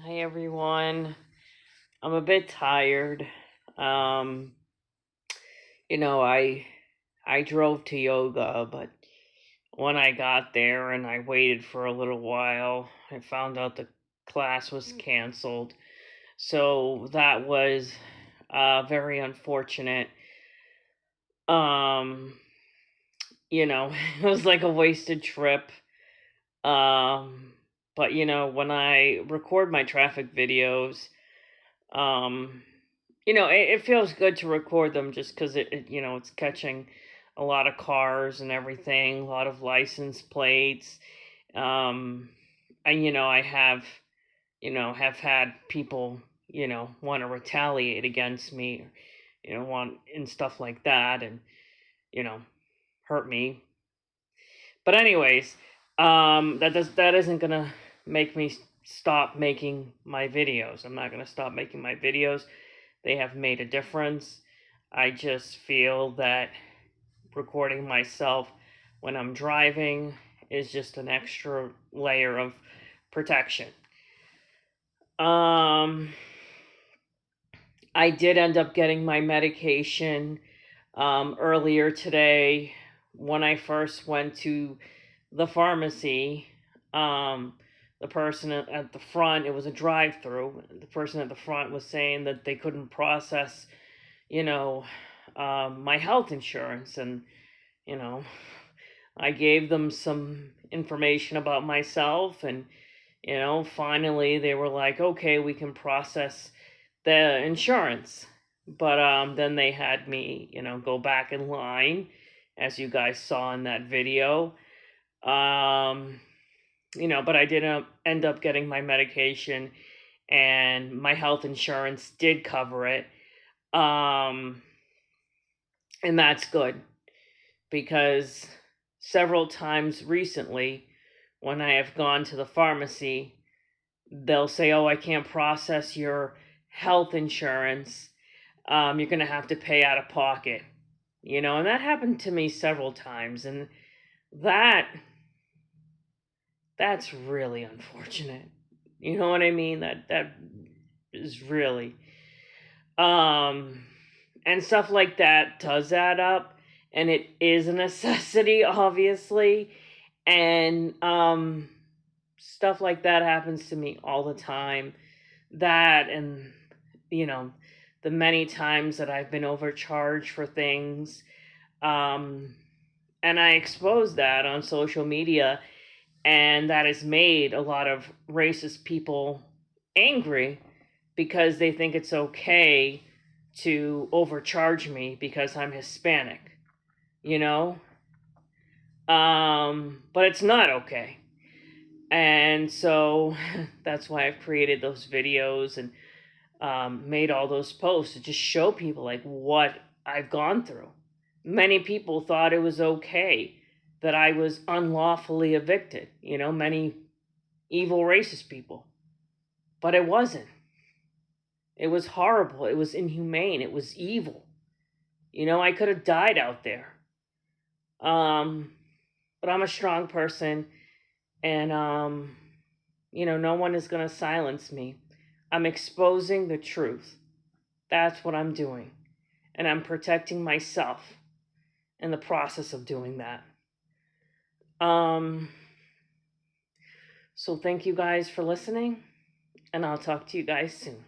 Hi everyone. I'm a bit tired. Um, I drove to yoga, but when I got there and I waited for a little while, I found out the class was canceled. So that was very unfortunate. Um, it was like a wasted trip. Um, but when I record my traffic videos, um it feels good to record them just because it's catching a lot of cars and everything, a lot of license plates. um I have had people want to retaliate against me, want and stuff like that, and you know hurt me. But anyways, that isn't gonna make me stop making my videos. I'm not gonna stop making my videos. They have made a difference. I just feel that recording myself when I'm driving is just an extra layer of protection. Um, I did end up getting my medication earlier today. When I first went to the pharmacy, um, the person at the front, it was a drive through, the person at the front was saying that they couldn't process you know, my health insurance. And, you know, I gave them some information about myself. And, finally they were like, okay, we can process the insurance. But then they had me, go back in line, as you guys saw in that video. Um, but I didn't end up getting my medication, and my health insurance did cover it. Um, And that's good because several times recently, when I have gone to the pharmacy, they'll say, oh, I can't process your health insurance. You're going to have to pay out of pocket. And that happened to me several times. And that that's really unfortunate. You know what I mean? That is really um and stuff like that does add up, and it is a necessity obviously. And stuff like that happens to me all the time. That, and you know the many times that I've been overcharged for things, um and I expose that on social media, and that has made a lot of racist people angry because they think it's okay to overcharge me because I'm Hispanic, you know? But it's not okay. And so that's why I've created those videos and made all those posts to just show people like what I've gone through. Many people thought it was okay that I was unlawfully evicted, many evil racist people. But it wasn't. It was horrible. It was inhumane. It was evil. I could have died out there. Um, but I'm a strong person, and no one is going to silence me. I'm exposing the truth. That's what I'm doing. And I'm protecting myself in the process of doing that. Um, so thank you guys for listening, and I'll talk to you guys soon.